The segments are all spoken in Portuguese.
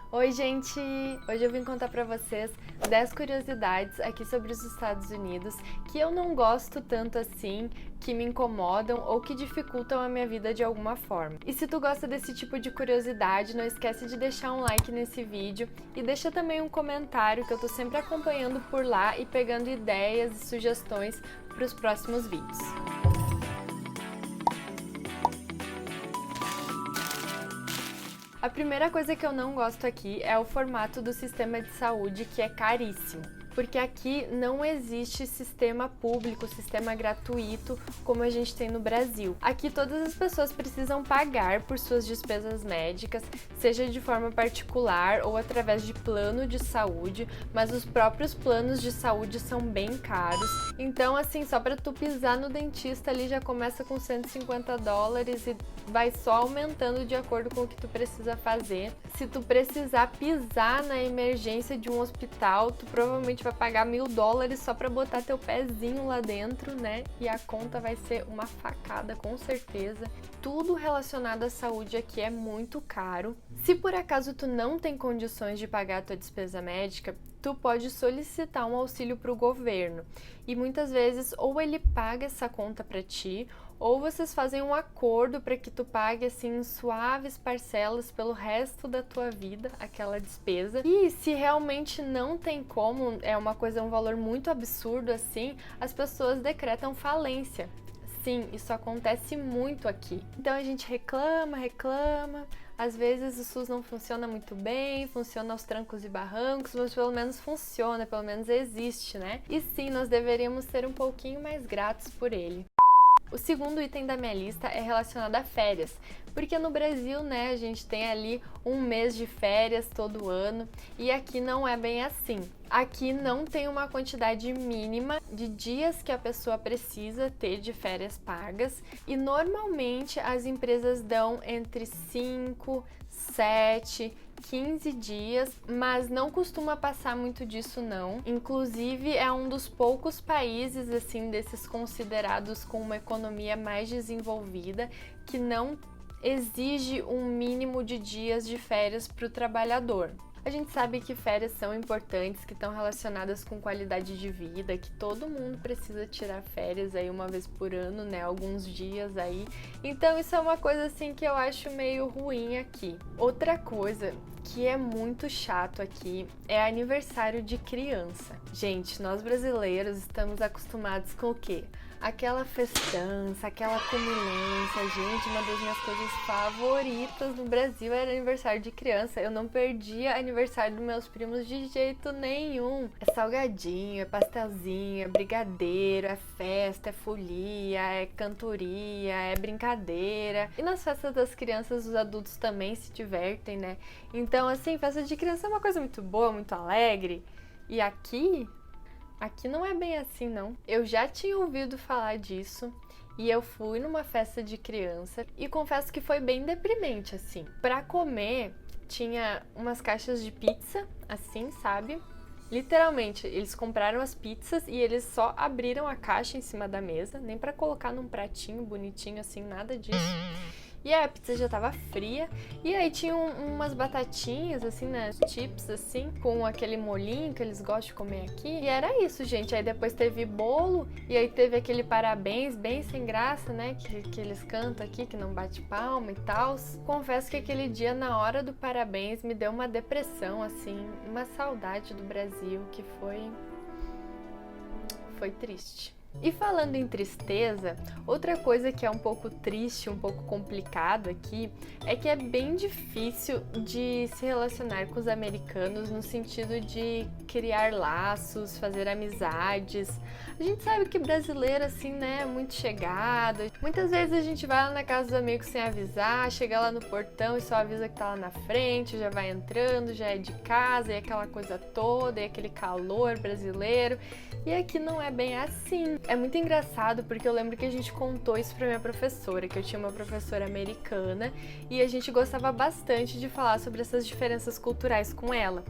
Oi, gente! Hoje eu vim contar pra vocês 10 curiosidades aqui sobre os Estados Unidos que eu não gosto tanto assim, que me incomodam ou que dificultam a minha vida de alguma forma. E se tu gosta desse tipo de curiosidade, não esquece de deixar um like nesse vídeo e deixa também um comentário que eu tô sempre acompanhando por lá e pegando ideias e sugestões para os próximos vídeos. A primeira coisa que eu não gosto aqui é o formato do sistema de saúde, que é caríssimo. Porque aqui não existe sistema público, sistema gratuito como a gente tem no Brasil. Aqui todas as pessoas precisam pagar por suas despesas médicas, seja de forma particular ou através de plano de saúde, mas os próprios planos de saúde são bem caros. Então, assim, só para tu pisar no dentista ali já começa com $150 e vai só aumentando de acordo com o que tu precisa fazer. Se tu precisar pisar na emergência de um hospital, tu provavelmente vai pagar $1.000 só para botar teu pezinho lá dentro, né? E a conta vai ser uma facada, com certeza. Tudo relacionado à saúde aqui é muito caro. Se por acaso tu não tem condições de pagar a tua despesa médica, tu pode solicitar um auxílio para o governo. E muitas vezes ou ele paga essa conta para ti, ou vocês fazem um acordo para que tu pague assim em suaves parcelas pelo resto da tua vida aquela despesa. E se realmente não tem como, é uma coisa, um valor muito absurdo assim, as pessoas decretam falência. Sim, isso acontece muito aqui. Então a gente reclama, às vezes o SUS não funciona muito bem, funciona aos trancos e barrancos, mas pelo menos funciona, pelo menos existe, né? E sim, nós deveríamos ser um pouquinho mais gratos por ele. O segundo item da minha lista é relacionado a férias, porque no Brasil, né, a gente tem ali um mês de férias todo ano e aqui não é bem assim. Aqui não tem uma quantidade mínima de dias que a pessoa precisa ter de férias pagas e normalmente as empresas dão entre 5, 7, 15 dias, mas não costuma passar muito disso não. Inclusive é um dos poucos países assim desses considerados com uma economia mais desenvolvida que não exige um mínimo de dias de férias para o trabalhador. A gente sabe que férias são importantes, que estão relacionadas com qualidade de vida, que todo mundo precisa tirar férias aí uma vez por ano, né? Alguns dias aí. Então isso é uma coisa assim que eu acho meio ruim aqui. Outra coisa que é muito chato aqui é aniversário de criança. Gente, nós brasileiros estamos acostumados com o quê? Aquela festança, aquela comilança. Gente, uma das minhas coisas favoritas no Brasil era aniversário de criança. Eu não perdia aniversário dos meus primos de jeito nenhum. É salgadinho, é pastelzinho, é brigadeiro, é festa, é folia, é cantoria, é brincadeira. E nas festas das crianças os adultos também se divertem, né? Então, assim, festa de criança é uma coisa muito boa, muito alegre. E aqui não é bem assim, não. Eu já tinha ouvido falar disso e eu fui numa festa de criança e confesso que foi bem deprimente, assim. Pra comer, tinha umas caixas de pizza, assim, sabe? Literalmente, eles compraram as pizzas e eles só abriram a caixa em cima da mesa, nem pra colocar num pratinho bonitinho, assim, nada disso. E aí a pizza já tava fria, e aí tinha umas batatinhas, assim, né, chips, assim, com aquele molhinho que eles gostam de comer aqui. E era isso, gente. Aí depois teve bolo, e aí teve aquele parabéns bem sem graça, né, que eles cantam aqui, que não bate palma e tal. Confesso que aquele dia, na hora do parabéns, me deu uma depressão, assim, uma saudade do Brasil, que foi triste. E falando em tristeza, outra coisa que é um pouco triste, um pouco complicado aqui, é que é bem difícil de se relacionar com os americanos no sentido de criar laços, fazer amizades. A gente sabe que brasileiro, assim, né, é muito chegado. Muitas vezes a gente vai lá na casa dos amigos sem avisar, chega lá no portão e só avisa que tá lá na frente, já vai entrando, já é de casa, e aquela coisa toda, e aquele calor brasileiro. E aqui não é bem assim. é muito engraçado porque eu lembro que a gente contou isso pra minha professora, que eu tinha uma professora americana e a gente gostava bastante de falar sobre essas diferenças culturais com ela.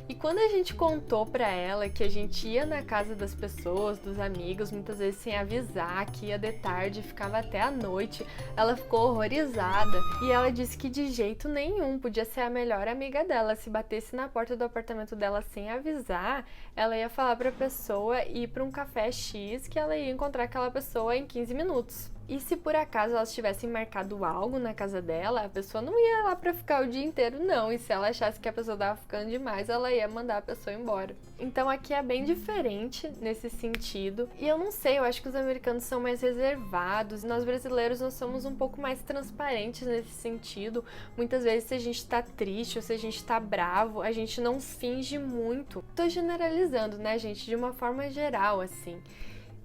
E quando a gente contou pra ela que a gente ia na casa das pessoas, dos amigos, muitas vezes sem avisar, que ia de tarde, ficava até a noite, ela ficou horrorizada e ela disse que de jeito nenhum podia ser a melhor amiga dela. Se batesse na porta do apartamento dela sem avisar, ela ia falar pra pessoa ir pra um café X que ela ia encontrar aquela pessoa em 15 minutos. E se por acaso elas tivessem marcado algo na casa dela, a pessoa não ia lá pra ficar o dia inteiro, não. E se ela achasse que a pessoa tava ficando demais, ela ia mandar a pessoa embora. Então aqui é bem diferente nesse sentido. E eu não sei, eu acho que os americanos são mais reservados. Nós brasileiros, nós somos um pouco mais transparentes nesse sentido. Muitas vezes, se a gente tá triste ou se a gente tá bravo, a gente não finge muito. Tô generalizando, né, gente? De uma forma geral, assim.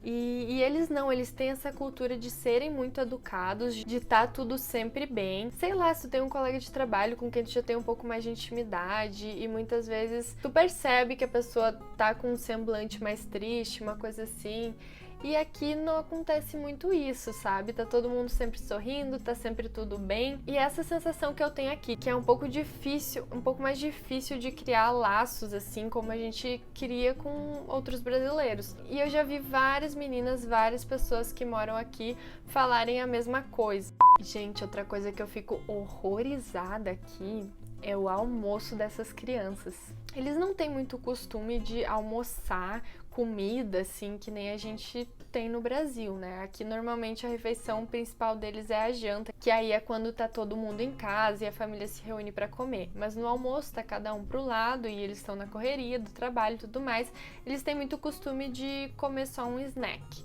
E eles não, eles têm essa cultura de serem muito educados, de estar tudo sempre bem. Sei lá, se tu tem um colega de trabalho com quem tu já tem um pouco mais de intimidade e muitas vezes tu percebe que a pessoa tá com um semblante mais triste, uma coisa assim. E aqui não acontece muito isso, sabe? Tá todo mundo sempre sorrindo, tá sempre tudo bem. E essa sensação que eu tenho aqui, que é um pouco difícil, um pouco mais difícil de criar laços, assim, como a gente cria com outros brasileiros. E eu já vi várias meninas, várias pessoas que moram aqui falarem a mesma coisa. Gente, outra coisa que eu fico horrorizada aqui é o almoço dessas crianças. Eles não têm muito costume de almoçar comida, assim, que nem a gente tem no Brasil, né? Aqui, normalmente, a refeição principal deles é a janta, que aí é quando tá todo mundo em casa e a família se reúne para comer. Mas no almoço, tá cada um pro lado e eles estão na correria do trabalho e tudo mais. Eles têm muito costume de comer só um snack.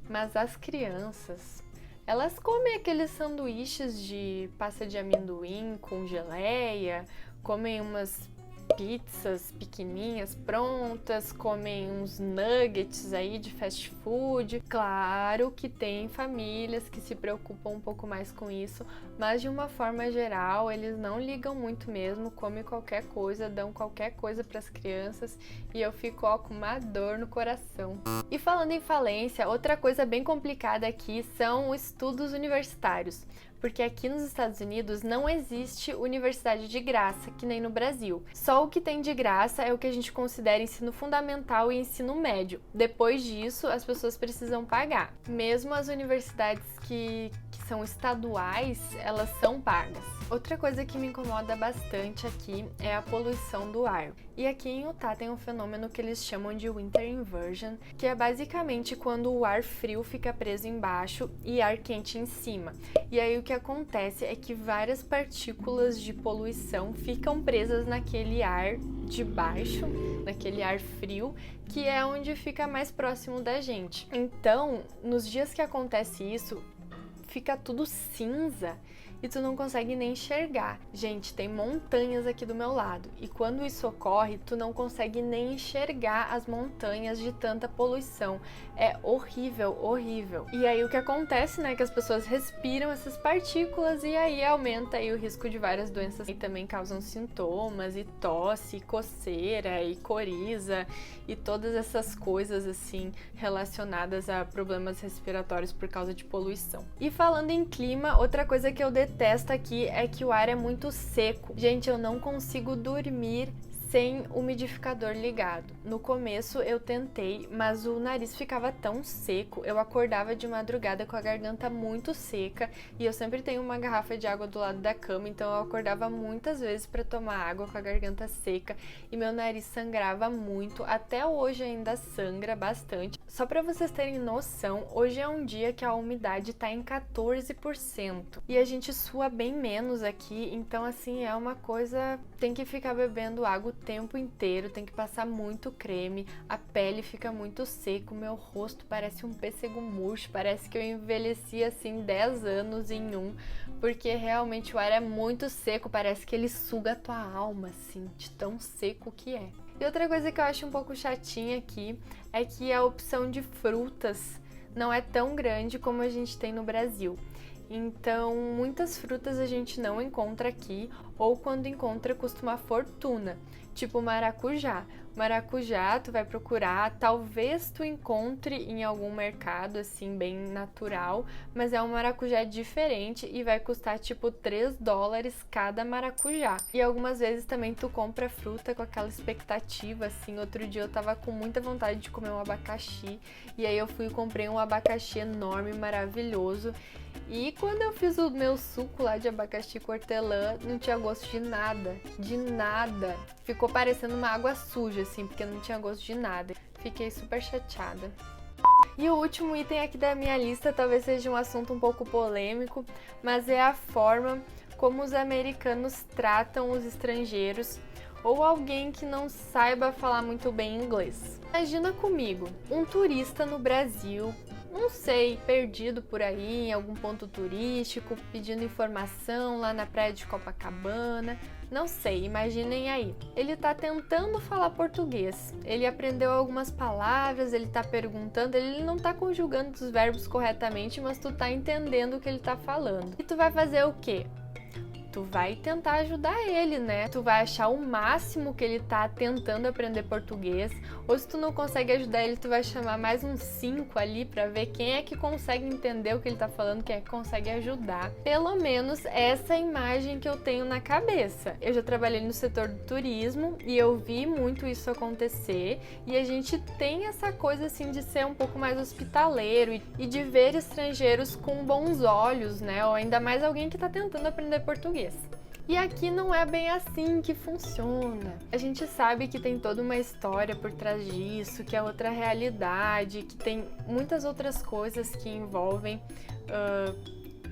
Mas as crianças, elas comem aqueles sanduíches de pasta de amendoim com geleia, comem umas pizzas pequenininhas prontas, comem uns nuggets aí de fast food. Claro que tem famílias que se preocupam um pouco mais com isso, mas de uma forma geral eles não ligam muito mesmo, comem qualquer coisa, dão qualquer coisa para as crianças e eu fico com uma dor no coração. E falando em falência, outra coisa bem complicada aqui são os estudos universitários. Porque aqui nos Estados Unidos não existe universidade de graça, que nem no Brasil. Só o que tem de graça é o que a gente considera ensino fundamental e ensino médio. Depois disso, as pessoas precisam pagar. Mesmo as universidades que são estaduais, elas são pagas. Outra coisa que me incomoda bastante aqui é a poluição do ar. E aqui em Utah tem um fenômeno que eles chamam de winter inversion, que é basicamente quando o ar frio fica preso embaixo e ar quente em cima. E aí o que acontece é que várias partículas de poluição ficam presas naquele ar de baixo, naquele ar frio, que é onde fica mais próximo da gente. Então, nos dias que acontece isso, fica tudo cinza e tu não consegue nem enxergar. Gente, tem montanhas aqui do meu lado e quando isso ocorre, tu não consegue nem enxergar as montanhas de tanta poluição. É horrível, horrível. E aí o que acontece, né, que as pessoas respiram essas partículas e aí aumenta aí o risco de várias doenças que também causam sintomas, e tosse, e coceira, e coriza, e todas essas coisas assim relacionadas a problemas respiratórios por causa de poluição. E falando em clima, outra coisa que eu detesto aqui é que o ar é muito seco. Gente, eu não consigo dormir sem umidificador ligado. No começo eu tentei, mas o nariz ficava tão seco, eu acordava de madrugada com a garganta muito seca e eu sempre tenho uma garrafa de água do lado da cama, então eu acordava muitas vezes para tomar água com a garganta seca e meu nariz sangrava muito, até hoje ainda sangra bastante. Só para vocês terem noção, hoje é um dia que a umidade tá em 14% e a gente sua bem menos aqui, então assim é uma coisa, tem que ficar bebendo água o tempo inteiro, tem que passar muito creme, a pele fica muito seca, o meu rosto parece um pêssego murcho, parece que eu envelheci assim 10 anos em um, porque realmente o ar é muito seco, parece que ele suga a tua alma assim, de tão seco que é. E outra coisa que eu acho um pouco chatinha aqui é que a opção de frutas não é tão grande como a gente tem no Brasil. Então, muitas frutas a gente não encontra aqui, ou quando encontra custa uma fortuna, tipo maracujá. Maracujá, tu vai procurar, talvez tu encontre em algum mercado, assim, bem natural, mas é um maracujá diferente e vai custar tipo $3 cada maracujá. E algumas vezes também tu compra fruta com aquela expectativa, assim. Outro dia eu tava com muita vontade de comer um abacaxi, e aí eu fui e comprei um abacaxi enorme, maravilhoso. E quando eu fiz o meu suco lá de abacaxi com hortelã, não tinha gosto de nada, de nada. Ficou parecendo uma água suja, assim, porque não tinha gosto de nada. Fiquei super chateada. E o último item aqui da minha lista talvez seja um assunto um pouco polêmico, mas é a forma como os americanos tratam os estrangeiros ou alguém que não saiba falar muito bem inglês. Imagina comigo, um turista no Brasil, não sei, perdido por aí em algum ponto turístico, pedindo informação lá na praia de Copacabana, não sei, imaginem aí. Ele tá tentando falar português, ele aprendeu algumas palavras, ele tá perguntando, ele não tá conjugando os verbos corretamente, mas tu tá entendendo o que ele tá falando. E tu vai fazer o quê? Tu vai tentar ajudar ele, né? Tu vai achar o máximo que ele tá tentando aprender português, ou se tu não consegue ajudar ele, tu vai chamar mais uns 5 ali pra ver quem é que consegue entender o que ele tá falando, quem é que consegue ajudar. Pelo menos essa é a imagem que eu tenho na cabeça. Eu já trabalhei no setor do turismo e eu vi muito isso acontecer, e a gente tem essa coisa assim de ser um pouco mais hospitaleiro e de ver estrangeiros com bons olhos, né? Ou ainda mais alguém que tá tentando aprender português. E aqui não é bem assim que funciona. A gente sabe que tem toda uma história por trás disso, que é outra realidade, que tem muitas outras coisas que envolvem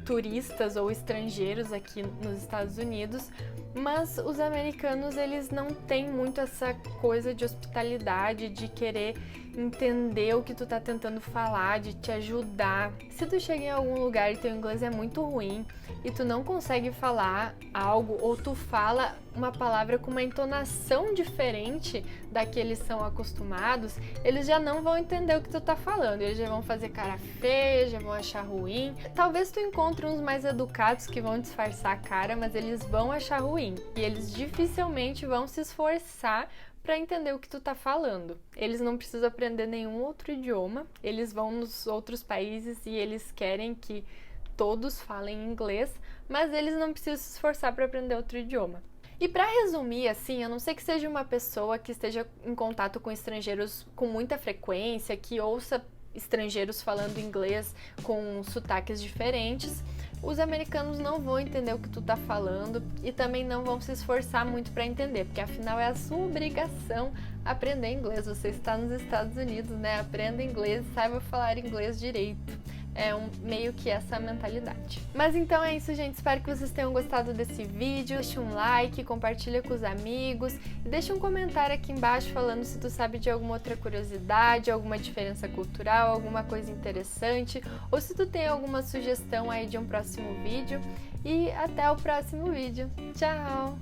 turistas ou estrangeiros aqui nos Estados Unidos, mas os americanos, eles não têm muito essa coisa de hospitalidade, de querer entender o que tu tá tentando falar, de te ajudar. Se tu chega em algum lugar e teu inglês é muito ruim e tu não consegue falar algo, ou tu fala uma palavra com uma entonação diferente da que eles são acostumados, eles já não vão entender o que tu tá falando, eles já vão fazer cara feia, já vão achar ruim. Talvez tu encontre uns mais educados que vão disfarçar a cara, mas eles vão achar ruim, e eles dificilmente vão se esforçar para entender o que tu tá falando. Eles não precisam aprender nenhum outro idioma, eles vão nos outros países e eles querem que todos falem inglês, mas eles não precisam se esforçar para aprender outro idioma. E para resumir, assim, a não ser que seja uma pessoa que esteja em contato com estrangeiros com muita frequência, que ouça estrangeiros falando inglês com sotaques diferentes, os americanos não vão entender o que tu tá falando e também não vão se esforçar muito para entender, porque afinal é a sua obrigação aprender inglês. Você está nos Estados Unidos, né? Aprenda inglês, saiba falar inglês direito. É meio que essa mentalidade. Mas então é isso, gente. Espero que vocês tenham gostado desse vídeo. Deixa um like, compartilha com os amigos e deixa um comentário aqui embaixo falando se tu sabe de alguma outra curiosidade, alguma diferença cultural, alguma coisa interessante, ou se tu tem alguma sugestão aí de um próximo vídeo. E até o próximo vídeo. Tchau!